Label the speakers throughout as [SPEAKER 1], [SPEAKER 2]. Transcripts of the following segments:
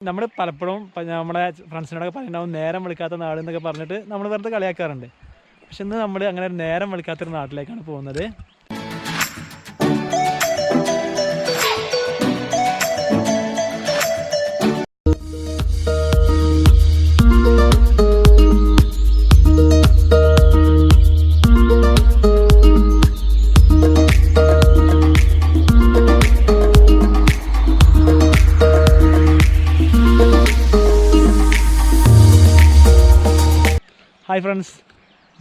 [SPEAKER 1] നമ്മൾ പലപ്പോഴും നമ്മുടെ ഫ്രണ്ട്സിനോടൊക്കെ പറയുന്നുണ്ടാവും നേരം വിളിക്കാത്ത നാട് എന്നൊക്കെ പറഞ്ഞിട്ട് നമ്മൾ വെറുതെ കളിയാക്കാറുണ്ട്. പക്ഷെ ഇന്ന് നമ്മൾ അങ്ങനെ നേരം വിളിക്കാത്തൊരു നാട്ടിലേക്കാണ് പോകുന്നത്. ഹായ് ഫ്രണ്ട്സ്,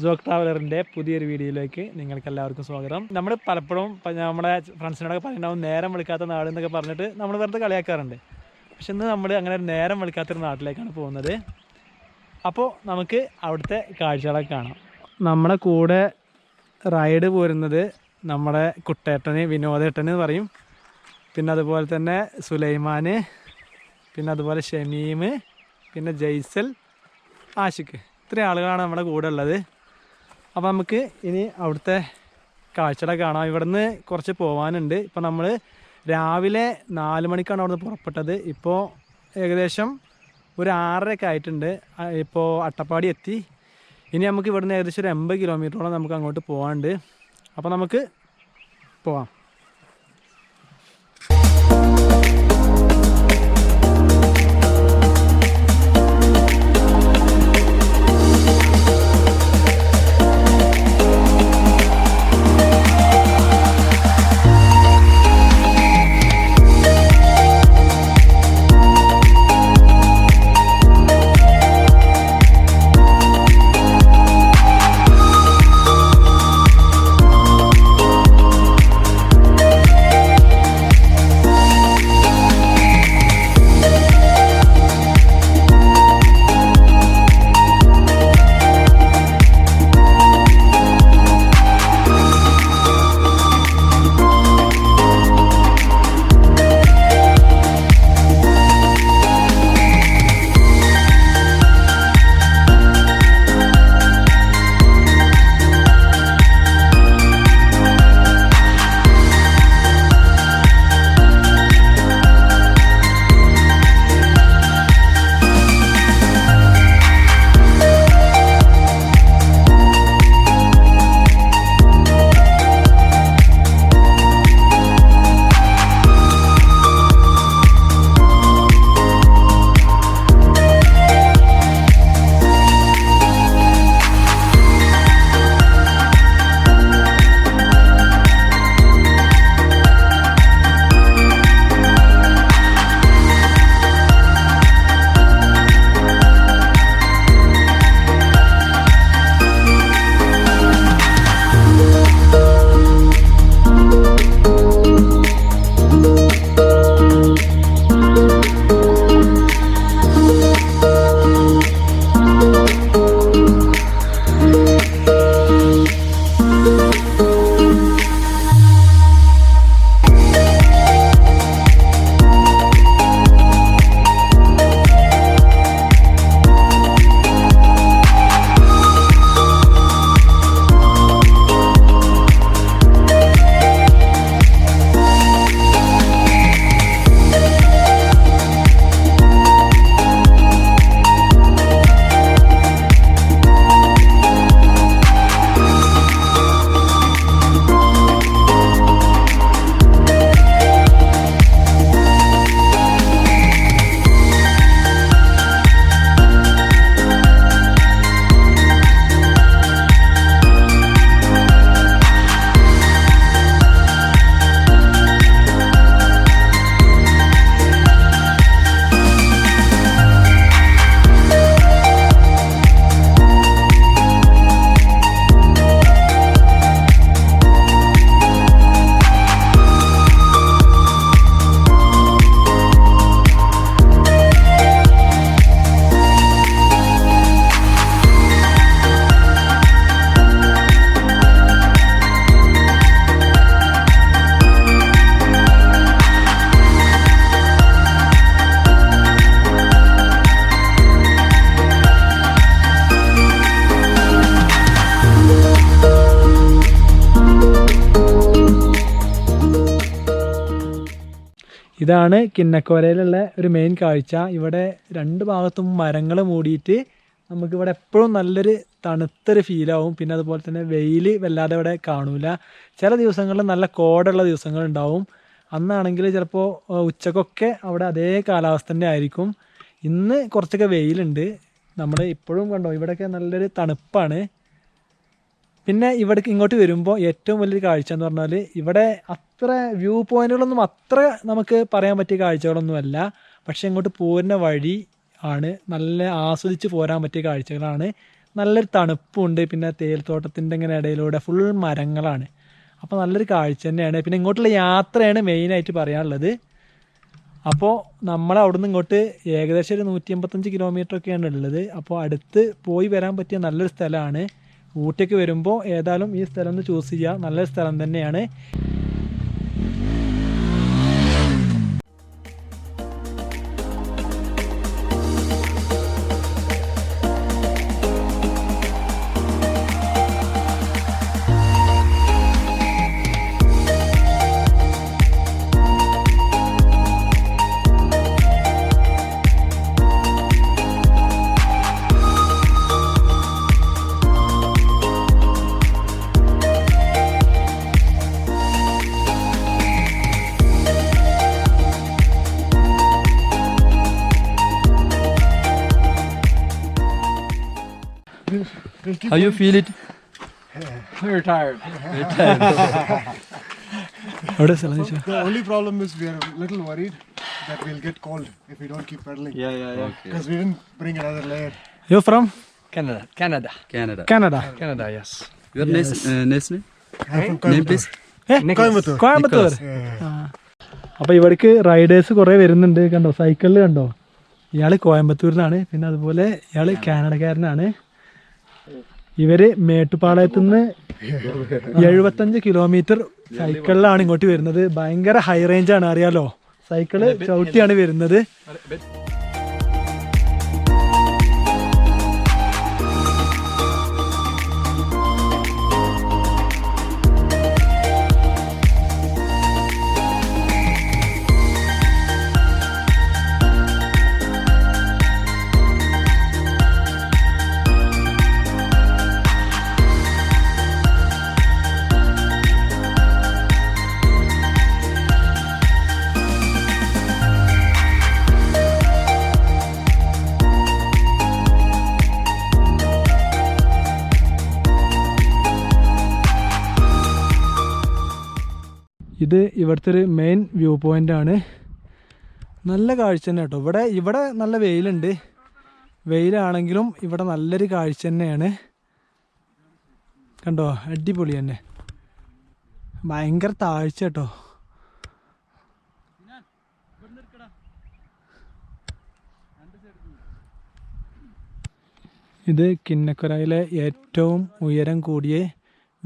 [SPEAKER 1] ജോക്ക് ട്രാവലറിൻ്റെ പുതിയൊരു വീഡിയോയിലേക്ക് നിങ്ങൾക്ക് എല്ലാവർക്കും സ്വാഗതം. നമ്മൾ പലപ്പോഴും നമ്മുടെ ഫ്രണ്ട്സിനോടൊക്കെ പറയുന്നുണ്ടാവും നേരം വിളിക്കാത്ത നാട് എന്നൊക്കെ പറഞ്ഞിട്ട് നമ്മൾ വെറുതെ കളിയാക്കാറുണ്ട്. പക്ഷെ ഇന്ന് നമ്മൾ അങ്ങനെ നേരം വിളിക്കാത്തൊരു നാട്ടിലേക്കാണ് പോകുന്നത്. അപ്പോൾ നമുക്ക് അവിടുത്തെ കാഴ്ചകളൊക്കെ കാണാം. നമ്മുടെ കൂടെ റൈഡ് പോരുന്നത് നമ്മുടെ കുട്ടേട്ടന്, വിനോദേട്ടന് പറയും. പിന്നെ അതുപോലെ തന്നെ സുലൈമാൻ, പിന്നെ അതുപോലെ ഷമീം, പിന്നെ ജയ്സൽ, ആഷിഖ്, ഇത്രയും ആളുകളാണ് നമ്മുടെ കൂടെ ഉള്ളത്. അപ്പോൾ നമുക്ക് ഇനി അവിടുത്തെ കാഴ്ചകളൊക്കെ കാണാം. ഇവിടുന്ന് കുറച്ച് പോകാനുണ്ട്. ഇപ്പോൾ നമ്മൾ രാവിലെ 4 മണിക്കാണ് അവിടുന്ന് പുറപ്പെട്ടത്. ഇപ്പോൾ ഏകദേശം ഒരു 6:30 ആയിട്ടുണ്ട്. ഇപ്പോൾ അട്ടപ്പാടി എത്തി. ഇനി നമുക്ക് ഇവിടുന്ന് ഏകദേശം ഒരു 80 കിലോമീറ്ററോളം നമുക്ക് അങ്ങോട്ട് പോകാനുണ്ട്. അപ്പോൾ നമുക്ക് പോവാം. ഇതാണ് കിന്നക്കോരയിലുള്ള ഒരു മെയിൻ കാഴ്ച. ഇവിടെ രണ്ട് ഭാഗത്തും മരങ്ങൾ മൂടിയിട്ട് നമുക്കിവിടെ എപ്പോഴും നല്ലൊരു തണുത്തൊരു ഫീലാവും. പിന്നെ അതുപോലെ തന്നെ വെയിൽ വല്ലാതെ ഇവിടെ കാണൂല. ചില ദിവസങ്ങളിൽ നല്ല കോടുള്ള ദിവസങ്ങളുണ്ടാവും. അന്നാണെങ്കിൽ ചിലപ്പോൾ ഉച്ചക്കൊക്കെ അവിടെ അതേ കാലാവസ്ഥ തന്നെ ആയിരിക്കും. ഇന്ന് കുറച്ചൊക്കെ വെയിലുണ്ട്. നമ്മൾ ഇപ്പോഴും കണ്ടോ ഇവിടെയൊക്കെ നല്ലൊരു തണുപ്പാണ്. പിന്നെ ഇവിടേക്ക് ഇങ്ങോട്ട് വരുമ്പോൾ ഏറ്റവും വലിയൊരു കാഴ്ച എന്ന് പറഞ്ഞാൽ ഇവിടെ അത്ര വ്യൂ പോയിന്റുകളൊന്നും അത്ര നമുക്ക് പറയാൻ പറ്റിയ കാഴ്ചകളൊന്നുമല്ല. പക്ഷെ ഇങ്ങോട്ട് പോരുന്ന വഴി ആണ് നല്ല ആസ്വദിച്ച് പോരാൻ പറ്റിയ കാഴ്ചകളാണ്. നല്ലൊരു തണുപ്പുണ്ട്. പിന്നെ തേയിലത്തോട്ടത്തിൻ്റെ ഇങ്ങനെ ഇടയിലൂടെ ഫുൾ മരങ്ങളാണ്. അപ്പോൾ നല്ലൊരു കാഴ്ച തന്നെയാണ്. പിന്നെ ഇങ്ങോട്ടുള്ള യാത്രയാണ് മെയിനായിട്ട് പറയാനുള്ളത്. അപ്പോൾ നമ്മൾ അവിടുന്ന് ഇങ്ങോട്ട് ഏകദേശം ഒരു 185 കിലോമീറ്ററൊക്കെയാണ് ഉള്ളത്. അപ്പോൾ അടുത്ത് പോയി വരാൻ പറ്റിയ നല്ലൊരു സ്ഥലമാണ്. ഊട്ടിക്ക് വരുമ്പോൾ ഏതായാലും ഈ സ്ഥലം ഒന്ന് ചൂസ് ചെയ്യുക. നല്ലൊരു സ്ഥലം തന്നെയാണ്.
[SPEAKER 2] How you feel it?
[SPEAKER 3] Very tired. The only problem is we are a little worried that we'll get cold if we don't keep pedaling.
[SPEAKER 2] Yeah.
[SPEAKER 3] Because we didn't bring another layer.
[SPEAKER 1] You from
[SPEAKER 3] Canada.
[SPEAKER 1] Canada?
[SPEAKER 3] Yes.
[SPEAKER 2] Your next name?
[SPEAKER 3] I'm from
[SPEAKER 2] Name please?
[SPEAKER 3] Coimbatore.
[SPEAKER 1] Coimbatore. അപ്പോൾ ഇവിടേക്ക് Riders കുറേ വരുന്നുണ്ട്. കണ്ടോ സൈക്കിളിൽ കണ്ടോ. ഇയാൾ കോയമ്പത്തൂരിലാണ്. പിന്നെ അതുപോലെ ഇയാൾ കാനഡക്കാരനാണ്. ഇവര് മേട്ടുപ്പാളയത്തു നിന്ന് 75 കിലോമീറ്റർ സൈക്കിളിലാണ് ഇങ്ങോട്ട് വരുന്നത്. ഭയങ്കര ഹൈ റേഞ്ചാണ് അറിയാലോ. സൈക്കിള് ചവിട്ടിയാണ് വരുന്നത്. ഇത് ഇവിടുത്തെ ഒരു മെയിൻ വ്യൂ പോയിൻ്റ് ആണ്. നല്ല കാഴ്ച തന്നെ കേട്ടോ. ഇവിടെ നല്ല വെയിലുണ്ട്. വെയിലാണെങ്കിലും ഇവിടെ നല്ലൊരു കാഴ്ച തന്നെയാണ്. കണ്ടോ അടിപൊളി തന്നെ. ഭയങ്കര താഴ്ച കേട്ടോ. ഇത് കിന്നക്കോരയിലെ ഏറ്റവും ഉയരം കൂടിയ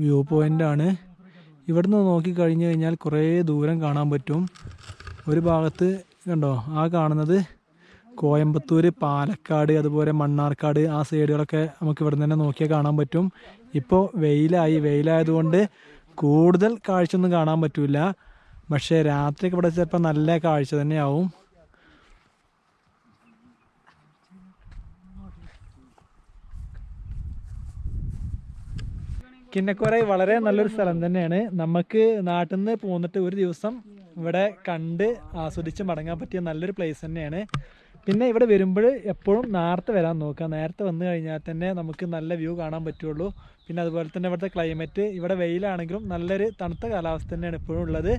[SPEAKER 1] വ്യൂ പോയിൻ്റ് ആണ്. ഇവിടുന്ന് നോക്കിക്കഴിഞ്ഞ് കഴിഞ്ഞാൽ കുറേ ദൂരം കാണാൻ പറ്റും. ഒരു ഭാഗത്ത് കണ്ടോ ആ കാണുന്നത് കോയമ്പത്തൂർ, പാലക്കാട്, അതുപോലെ മണ്ണാർക്കാട് ആ സൈഡുകളൊക്കെ നമുക്ക് ഇവിടെ തന്നെ നോക്കിയാൽ കാണാൻ പറ്റും. ഇപ്പോൾ വെയിലായതുകൊണ്ട് കൂടുതൽ കാഴ്ചയൊന്നും കാണാൻ പറ്റില്ല. പക്ഷേ രാത്രിയൊക്കെ ഇവിടെ ചിലപ്പോൾ നല്ല കാഴ്ച തന്നെയാവും. കിന്നക്കോരൈ വളരെ നല്ലൊരു സ്ഥലം തന്നെയാണ്. നമുക്ക് നാട്ടിൽ നിന്ന് പോന്നിട്ട് ഒരു ദിവസം ഇവിടെ കണ്ട് ആസ്വദിച്ച് മടങ്ങാൻ പറ്റിയ നല്ലൊരു പ്ലേസ് തന്നെയാണ്. പിന്നെ ഇവിടെ വരുമ്പോൾ എപ്പോഴും നേരത്തെ വരാൻ നോക്കുക. നേരത്തെ വന്നു കഴിഞ്ഞാൽ തന്നെ നമുക്ക് നല്ല വ്യൂ കാണാൻ പറ്റുള്ളൂ. പിന്നെ അതുപോലെ തന്നെ ഇവിടുത്തെ ക്ലൈമറ്റ്, ഇവിടെ വെയിലാണെങ്കിലും നല്ലൊരു തണുത്ത കാലാവസ്ഥ തന്നെയാണ് എപ്പോഴും ഉള്ളത്.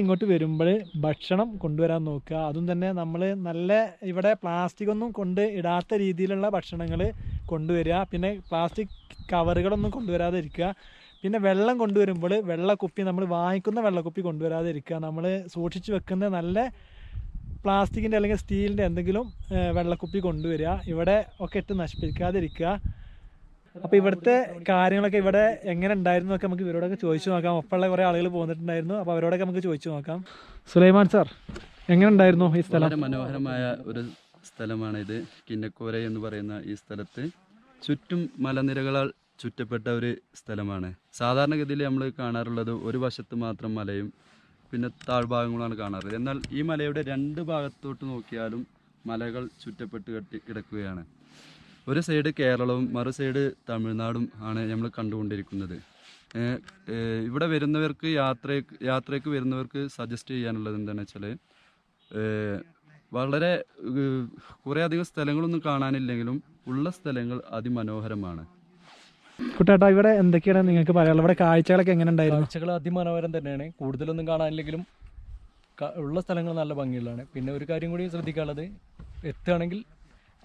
[SPEAKER 1] ഇങ്ങോട്ട് വരുമ്പോൾ ഭക്ഷണം കൊണ്ടുവരാൻ നോക്കുക. അതും തന്നെ നമ്മൾ നല്ല ഇവിടെ പ്ലാസ്റ്റിക് ഒന്നും കൊണ്ട് ഇടാത്ത രീതിയിലുള്ള ഭക്ഷണങ്ങൾ കൊണ്ടുവരിക. പിന്നെ പ്ലാസ്റ്റിക് കവറുകളൊന്നും കൊണ്ടുവരാതെ ഇരിക്കുക. പിന്നെ വെള്ളം കൊണ്ടുവരുമ്പോൾ വെള്ളക്കുപ്പി, നമ്മൾ വാങ്ങിക്കുന്ന വെള്ളക്കുപ്പി കൊണ്ടുവരാതെ ഇരിക്കുക. നമ്മൾ സൂക്ഷിച്ച് വെക്കുന്ന നല്ല പ്ലാസ്റ്റിക്കിൻ്റെ അല്ലെങ്കിൽ സ്റ്റീലിൻ്റെ എന്തെങ്കിലും വെള്ളക്കുപ്പി കൊണ്ടുവരിക. ഇവിടെ ഒക്കെ ഇട്ട് നശിപ്പിക്കാതിരിക്കുക. അപ്പോൾ ഇവിടുത്തെ കാര്യങ്ങളൊക്കെ ഇവിടെ എങ്ങനെ ഉണ്ടായിരുന്നു എന്നൊക്കെ നമുക്ക് ഇവരോടൊക്കെ ചോദിച്ചു നോക്കാം. ഒപ്പമുള്ള കുറേ ആളുകൾ പോന്നിട്ടുണ്ടായിരുന്നു. അപ്പോൾ അവരോടൊക്കെ നമുക്ക് ചോദിച്ചു നോക്കാം. സുലൈമാൻ സാർ, എങ്ങനെ ഉണ്ടായിരുന്നു ഈ സ്ഥലം?
[SPEAKER 2] വളരെ മനോഹരമായ ഒരു സ്ഥലമാണ് ഇത്. കിന്നക്കോരൈ എന്ന് പറയുന്ന ഈ സ്ഥലത്ത് ചുറ്റും മലനിരകളാൽ ചുറ്റപ്പെട്ട ഒരു സ്ഥലമാണ്. സാധാരണഗതിയിൽ നമ്മൾ കാണാറുള്ളത് ഒരു വശത്ത് മാത്രം മലയും പിന്നെ താഴ്ഭാഗങ്ങളുമാണ് കാണാറ്. എന്നാൽ ഈ മലയുടെ 2 ഭാഗത്തോട്ട് നോക്കിയാലും മലകൾ ചുറ്റപ്പെട്ട് കിടക്കുകയാണ്. ഒരു സൈഡ് കേരളവും മറു സൈഡ് തമിഴ്നാടും ആണ് നമ്മൾ കണ്ടുകൊണ്ടിരിക്കുന്നത്. ഇവിടെ വരുന്നവർക്ക് യാത്രയ്ക്ക് വരുന്നവർക്ക് സജസ്റ്റ് ചെയ്യാനുള്ളത് എന്താണെന്ന് വെച്ചാൽ വളരെ കുറേ അധികം സ്ഥലങ്ങളൊന്നും കാണാനില്ലെങ്കിലും ഉള്ള സ്ഥലങ്ങൾ അതിമനോഹരമാണ്.
[SPEAKER 1] കുട്ടേട്ടാ, ഇവിടെ എന്തൊക്കെയാണ് നിങ്ങൾക്ക് പറയാനുള്ളത്? ഇവിടെ കാഴ്ചകളൊക്കെ എങ്ങനെ ഉണ്ടായിരുന്നു?
[SPEAKER 4] കാഴ്ചകൾ അതിമനോഹരം തന്നെയാണ്. കൂടുതലൊന്നും കാണാനില്ലെങ്കിലും ഉള്ള സ്ഥലങ്ങൾ നല്ല ഭംഗിയുള്ളതാണ്. പിന്നെ ഒരു കാര്യം കൂടി ശ്രദ്ധിക്കാനുള്ളത്, എത്തുകയാണെങ്കിൽ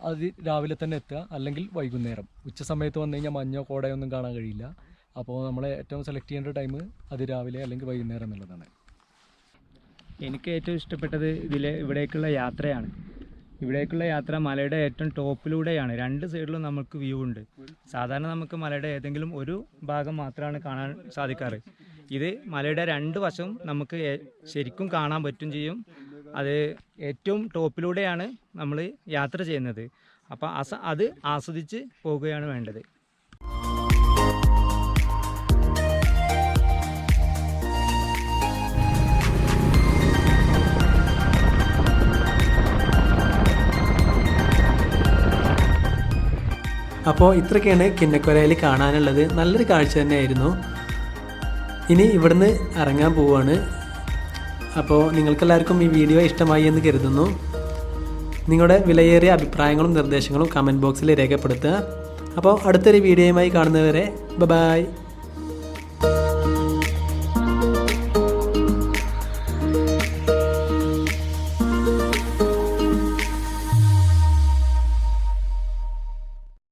[SPEAKER 4] അത് രാവിലെ തന്നെ എത്തുക, അല്ലെങ്കിൽ വൈകുന്നേരം. ഉച്ച സമയത്ത് വന്നു കഴിഞ്ഞാൽ മഞ്ഞോ കോടയോ ഒന്നും കാണാൻ കഴിയില്ല. അപ്പോൾ നമ്മളെ ഏറ്റവും സെലക്ട് ചെയ്യേണ്ട ടൈം അത് രാവിലെ അല്ലെങ്കിൽ വൈകുന്നേരം എന്നുള്ളതാണ്.
[SPEAKER 5] എനിക്ക് ഏറ്റവും ഇഷ്ടപ്പെട്ടത് ഇവിടേക്കുള്ള യാത്രയാണ്. ഇവിടേക്കുള്ള യാത്ര മലയുടെ ഏറ്റവും ടോപ്പിലൂടെയാണ്. 2 സൈഡിലും നമുക്ക് വ്യൂ ഉണ്ട്. സാധാരണ നമുക്ക് മലയുടെ ഏതെങ്കിലും ഒരു ഭാഗം മാത്രമാണ് കാണാൻ സാധിക്കാറ്. ഇത് മലയുടെ 2 വശവും നമുക്ക് ശരിക്കും കാണാൻ പറ്റും ചെയ്യും. അത് ഏറ്റവും ടോപ്പിലൂടെയാണ് നമ്മൾ യാത്ര ചെയ്യുന്നത്. അപ്പോൾ അത് ആസ്വദിച്ച് പോകുകയാണ് വേണ്ടത്.
[SPEAKER 1] അപ്പോൾ ഇത്രയൊക്കെയാണ് കിന്നക്കോരയിൽ കാണാനുള്ളത്. നല്ലൊരു കാഴ്ച തന്നെയായിരുന്നു. ഇനി ഇവിടുന്ന് ഇറങ്ങാൻ പോവുകയാണ്. അപ്പോൾ നിങ്ങൾക്കെല്ലാവർക്കും ഈ വീഡിയോ ഇഷ്ടമായി എന്ന് കരുതുന്നു. നിങ്ങളുടെ വിലയേറിയ അഭിപ്രായങ്ങളും നിർദ്ദേശങ്ങളും കമൻറ്റ് ബോക്സിൽ രേഖപ്പെടുത്തുക. അപ്പോൾ അടുത്തൊരു വീഡിയോയുമായി കാണുന്നവരെ ബൈ.